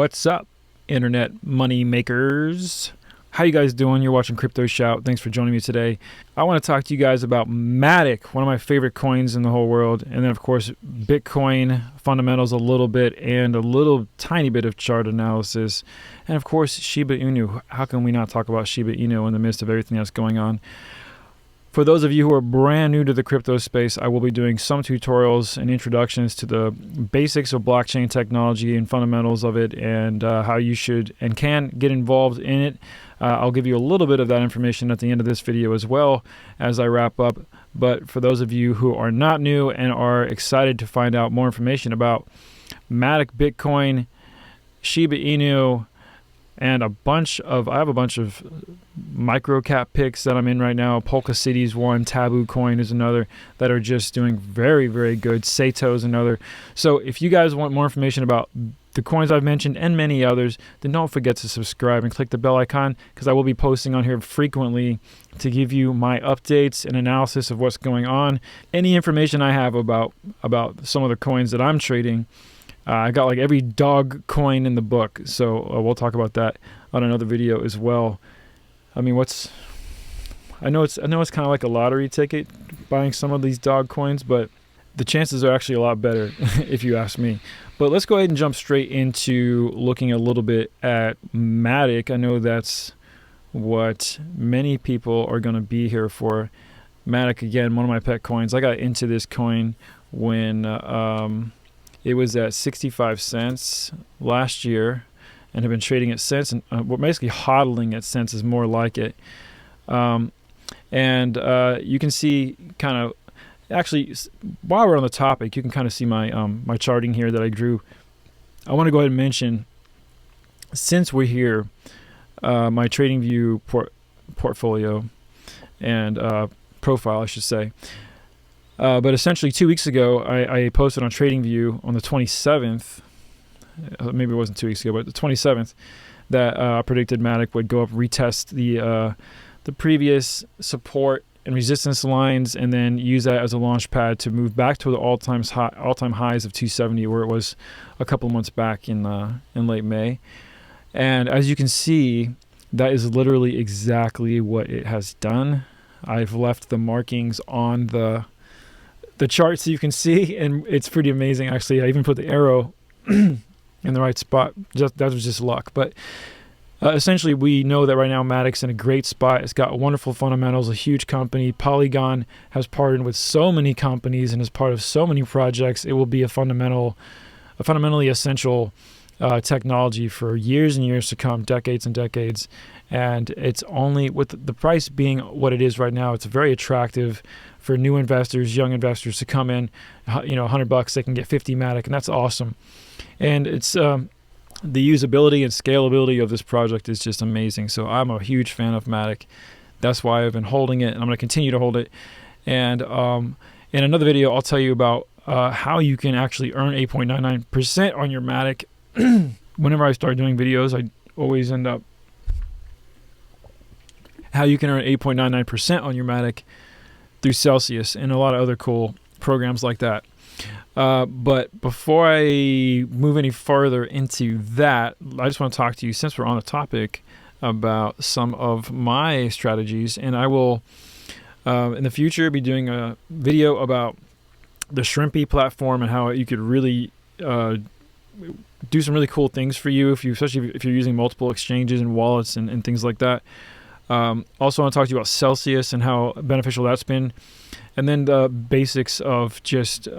What's up, internet money makers? How you guys doing? You're watching Crypto Shout. Thanks for joining me today. I want to talk to you guys about Matic, one of my favorite coins in the whole world. And then, of course, Bitcoin fundamentals a little bit and a little tiny bit of chart analysis. And, of course, Shiba Inu. How can we not talk about Shiba Inu in the midst of everything that's going on? For those of you who are brand new to the crypto space, I will be doing some tutorials and introductions to the basics of blockchain technology and fundamentals of it, and how you should and can get involved in it. I'll give you a little bit of that information at the end of this video as well as I wrap up. But for those of you who are not new and are excited to find out more information about Matic, Bitcoin, Shiba Inu, and I have a bunch of micro cap picks that I'm in right now. Polka City's one, Taboo Coin is another that are just doing very, very good. Sato is another. So if you guys want more information about the coins I've mentioned and many others, then don't forget to subscribe and click the bell icon, because I will be posting on here frequently to give you my updates and analysis of what's going on. Any information I have about some of the coins that I'm trading. I got like every dog coin in the book, so we'll talk about that on another video as well. I mean, I know it's kind of like a lottery ticket buying some of these dog coins, but the chances are actually a lot better if you ask me. But let's go ahead and jump straight into looking a little bit at Matic. I know that's what many people are going to be here for. Matic, again, one of my pet coins. I got into this coin when it was at 65 cents last year and have been trading it since. And we're basically hodling it since is more like it. You can see kind of, actually, while we're on the topic, you can kind of see my my charting here that I drew. I want to go ahead and mention, since we're here, my TradingView portfolio and profile, I should say. But essentially 2 weeks ago, I posted on TradingView on the 27th, maybe it wasn't 2 weeks ago, but the 27th, that I predicted Matic would go up, retest the previous support and resistance lines, and then use that as a launch pad to move back to the all-time highs of 270, where it was a couple of months back in late May. And as you can see, that is literally exactly what it has done. I've left the markings on the chart so you can see, and it's pretty amazing. Actually, I even put the arrow in the right spot. That was just luck. But essentially, we know that right now Matic's in a great spot. It's got wonderful fundamentals, a huge company. Polygon has partnered with so many companies and is part of so many projects. It will be a fundamentally essential technology for years and years to come, decades and decades. And it's only, with the price being what it is right now, it's very attractive for new investors, young investors to come in. $100 they can get 50 Matic, and that's awesome. And it's the usability and scalability of this project is just amazing. So I'm a huge fan of Matic. That's why I've been holding it, and I'm going to continue to hold it. And in another video, I'll tell you about how you can actually earn 8.99% on your Matic. Whenever I start doing videos, I always end up how you can earn 8.99% on your Matic through Celsius and a lot of other cool programs like that. But before I move any further into that, I just want to talk to you, since we're on the topic, about some of my strategies. And I will, in the future, be doing a video about the Shrimpy platform and how you could really do some really cool things for you, especially if you're using multiple exchanges and wallets and things like that. Also want to talk to you about Celsius and how beneficial that's been. And then the basics of just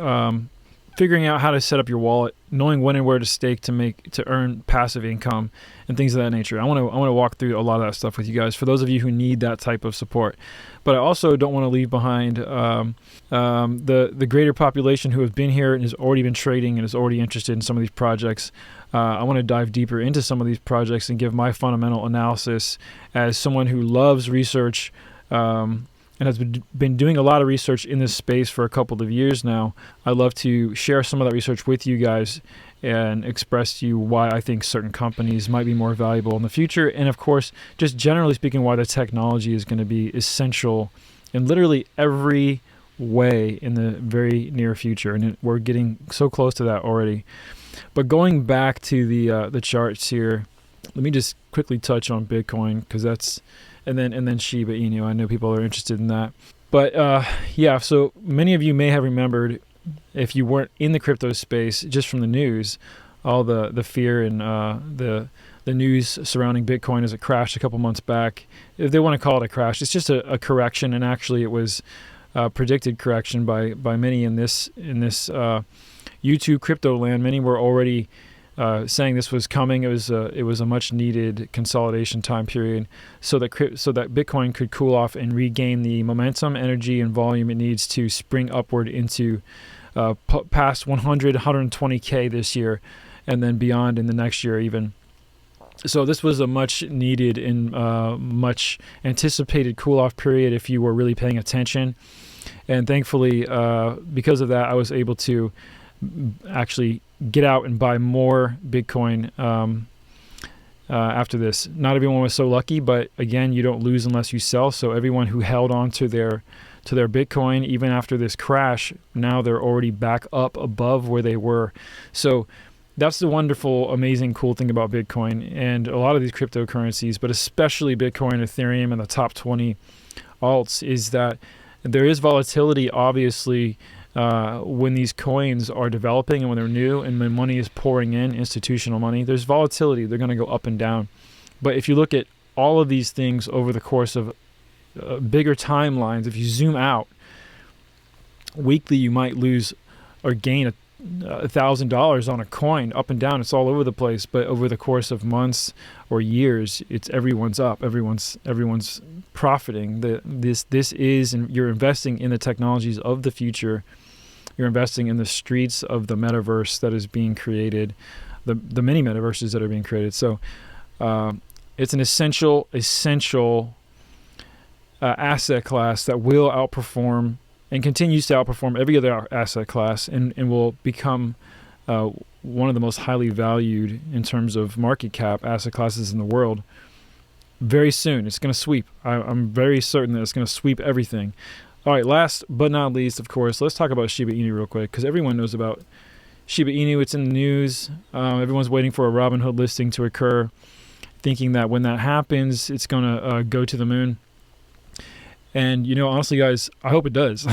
figuring out how to set up your wallet, knowing when and where to stake to earn passive income and things of that nature. I want to walk through a lot of that stuff with you guys, for those of you who need that type of support. But I also don't want to leave behind the greater population who have been here and has already been trading and is already interested in some of these projects. I want to dive deeper into some of these projects and give my fundamental analysis as someone who loves research and has been doing a lot of research in this space for a couple of years now. I'd love to share some of that research with you guys and express to you why I think certain companies might be more valuable in the future. And of course, just generally speaking, why the technology is going to be essential in literally every way in the very near future. And we're getting so close to that already. But going back to the charts here, let me just quickly touch on Bitcoin, because that's, and then Shiba Inu. I know people are interested in that. But yeah, so many of you may have remembered, if you weren't in the crypto space, just from the news, all the fear and the news surrounding Bitcoin as it crashed a couple months back. If they want to call it a crash, it's just a correction, and actually it was a predicted correction by many in this YouTube crypto land. Many were already saying this was coming. It was a much needed consolidation time period, so that Bitcoin could cool off and regain the momentum, energy, and volume it needs to spring upward into past 120K this year, and then beyond in the next year even. So this was a much needed and much anticipated cool off period if you were really paying attention. And thankfully, because of that, I was able to actually get out and buy more Bitcoin after this. Not everyone was so lucky, but again, you don't lose unless you sell. So everyone who held on to their Bitcoin, even after this crash, now they're already back up above where they were. So that's the wonderful, amazing, cool thing about Bitcoin and a lot of these cryptocurrencies, but especially Bitcoin, Ethereum, and the top 20 alts, is that there is volatility, obviously, when these coins are developing and when they're new and when money is pouring in, institutional money. There's volatility. They're going to go up and down. But if you look at all of these things over the course of bigger timelines, if you zoom out, weekly you might lose or gain $1,000 on a coin up and down. It's all over the place. But over the course of months or years, it's everyone's up. Everyone's profiting. This is, and you're investing in the technologies of the future. You're investing in the streets of the metaverse that is being created, the many metaverses that are being created. So it's an essential asset class that will outperform and continues to outperform every other asset class, and will become one of the most highly valued in terms of market cap asset classes in the world very soon. It's going to sweep. I'm very certain that it's going to sweep everything. All right, last but not least, of course, let's talk about Shiba Inu real quick, because everyone knows about Shiba Inu. It's in the news. Everyone's waiting for a Robinhood listing to occur, thinking that when that happens, it's going to go to the moon. And, honestly, guys, I hope it does.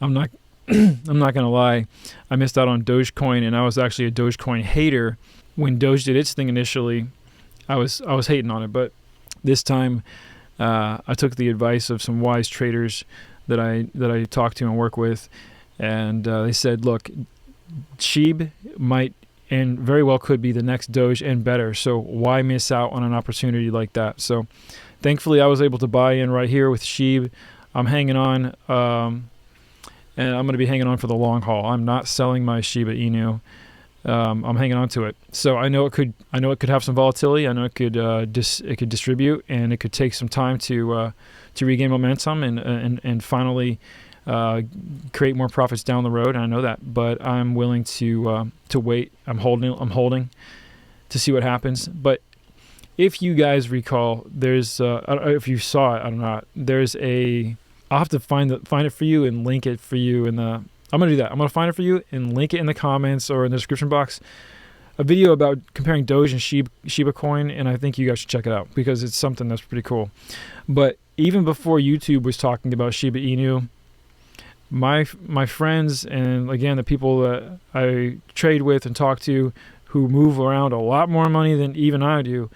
I'm not going to lie. I missed out on Dogecoin, and I was actually a Dogecoin hater. When Doge did its thing initially, I was hating on it. But this time, I took the advice of some wise traders that I talked to and work with, and they said, look, SHIB might and very well could be the next Doge and better. So why miss out on an opportunity like that? So thankfully, I was able to buy in right here with SHIB. I'm hanging on, and I'm going to be hanging on for the long haul. I'm not selling my Shiba Inu. I'm hanging on to it. So I know it could have some volatility. I know it could distribute, and it could take some time to regain momentum and finally create more profits down the road. And I know that, but I'm willing to wait. I'm holding to see what happens. But if you guys recall, there's I don't know if you saw it, I don't know. I'll have to find it for you and link it for you in the. I'm gonna do that. I'm gonna find it for you and link it in the comments or in the description box. A video about comparing Doge and Shiba Coin, and I think you guys should check it out because it's something that's pretty cool. But even before YouTube was talking about Shiba Inu, my friends and again the people that I trade with and talk to, who move around a lot more money than even I do,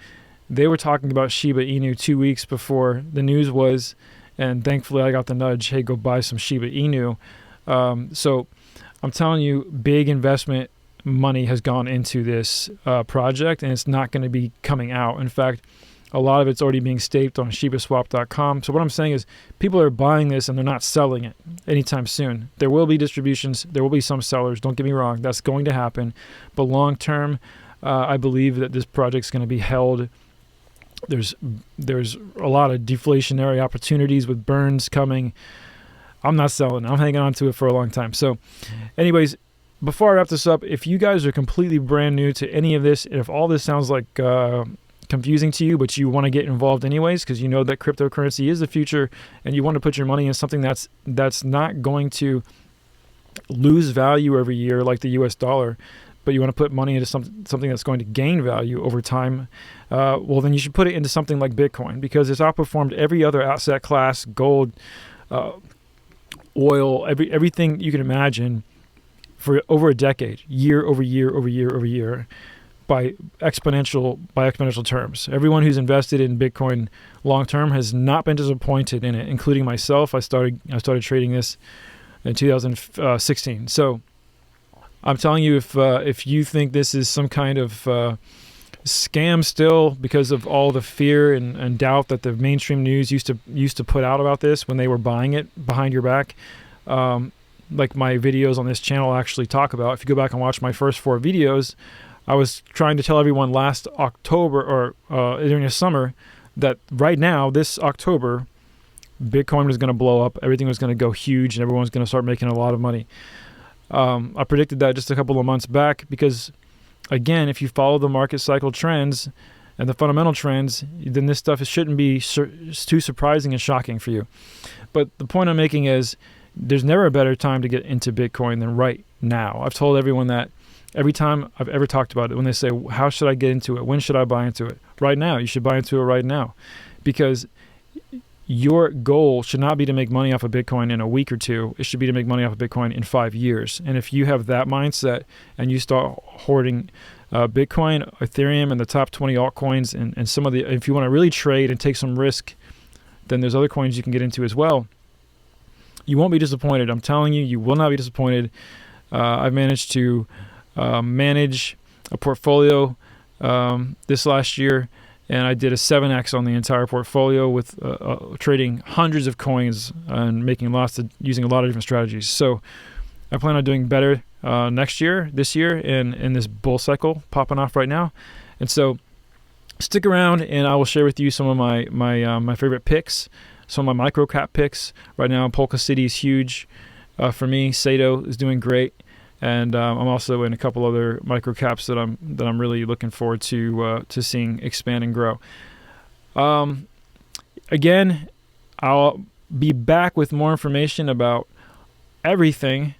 they were talking about Shiba Inu 2 weeks before the news was, and thankfully I got the nudge, hey, go buy some Shiba Inu. So I'm telling you, big investment money has gone into this project, and it's not going to be coming out. In fact, a lot of it's already being staked on shibaswap.com. So what I'm saying is people are buying this and they're not selling it anytime soon. There will be distributions. There will be some sellers. Don't get me wrong. That's going to happen. But long term, I believe that this project's going to be held. There's a lot of deflationary opportunities with burns coming. I'm not selling. I'm hanging on to it for a long time. So anyways, before I wrap this up, if you guys are completely brand new to any of this, if all this sounds like confusing to you, but you want to get involved anyways, because you know that cryptocurrency is the future and you want to put your money in something that's not going to lose value every year like the US dollar, but you want to put money into something that's going to gain value over time, well, then you should put it into something like Bitcoin, because it's outperformed every other asset class, gold, oil, everything you can imagine for over a decade, year over year over year over year, by exponential terms. Everyone who's invested in Bitcoin long term has not been disappointed in it, including myself. I started trading this in 2016. So I'm telling you, if you think this is some kind of scam still because of all the fear and doubt that the mainstream news used to put out about this when they were buying it behind your back, like my videos on this channel actually talk about. If you go back and watch my first 4 videos, I was trying to tell everyone last October or during the summer that right now, this October, Bitcoin was going to blow up. Everything was going to go huge and everyone's going to start making a lot of money. I predicted that just a couple of months back because, again, if you follow the market cycle trends and the fundamental trends, then this stuff shouldn't be too surprising and shocking for you. But the point I'm making is there's never a better time to get into Bitcoin than right now. I've told everyone that every time I've ever talked about it, when they say, how should I get into it? When should I buy into it? Right now. You should buy into it right now, because your goal should not be to make money off of Bitcoin in a week or two. It should be to make money off of Bitcoin in 5 years. And if you have that mindset and you start hoarding Bitcoin, Ethereum, and the top 20 altcoins, and some of the, if you want to really trade and take some risk, then there's other coins you can get into as well. You won't be disappointed. I'm telling you, you will not be disappointed. I've managed to manage a portfolio this last year, and I did a 7x on the entire portfolio with trading hundreds of coins and using a lot of different strategies. So I plan on doing better this year, in this bull cycle popping off right now. And so stick around, and I will share with you some of my favorite picks, some of my micro cap picks. Right now, Polka City is huge for me. Sato is doing great. And I'm also in a couple other micro caps that I'm really looking forward to seeing expand and grow. Again, I'll be back with more information about everything,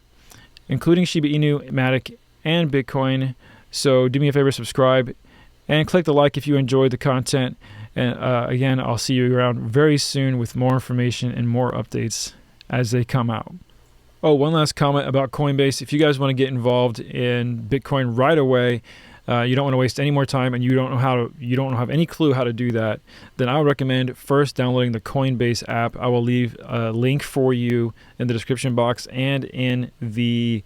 including Shiba Inu, Matic, and Bitcoin. So do me a favor, subscribe, and click the like if you enjoyed the content. And again, I'll see you around very soon with more information and more updates as they come out. Oh, one last comment about Coinbase. If you guys want to get involved in Bitcoin right away, you don't want to waste any more time, and you don't have any clue how to do that, then I would recommend first downloading the Coinbase app. I will leave a link for you in the description box and in the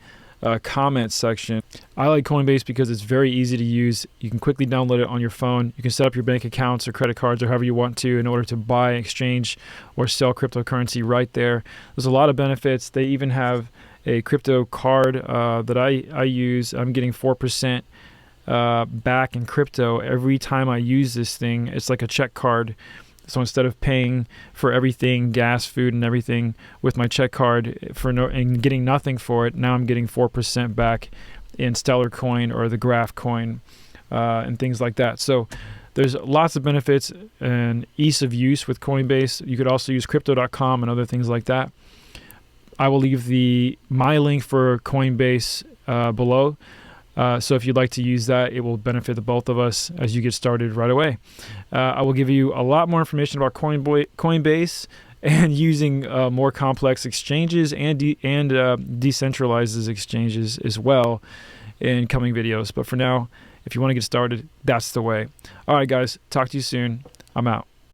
comments section. I like Coinbase because it's very easy to use. You can quickly download it on your phone. You can set up your bank accounts or credit cards or however you want to in order to buy, exchange, or sell cryptocurrency right there. There's a lot of benefits. They even have a crypto card that I use. I'm getting 4% back in crypto every time I use this thing. It's like a check card. So instead of paying for everything, gas, food, and everything with my check card and getting nothing for it, now I'm getting 4% back in Stellar Coin or the Graph Coin and things like that. So there's lots of benefits and ease of use with Coinbase. You could also use crypto.com and other things like that. I will leave my link for Coinbase below. So if you'd like to use that, it will benefit the both of us as you get started right away. I will give you a lot more information about Coinbase and using more complex exchanges and decentralizes exchanges as well in coming videos. But for now, if you want to get started, that's the way. All right, guys, talk to you soon. I'm out.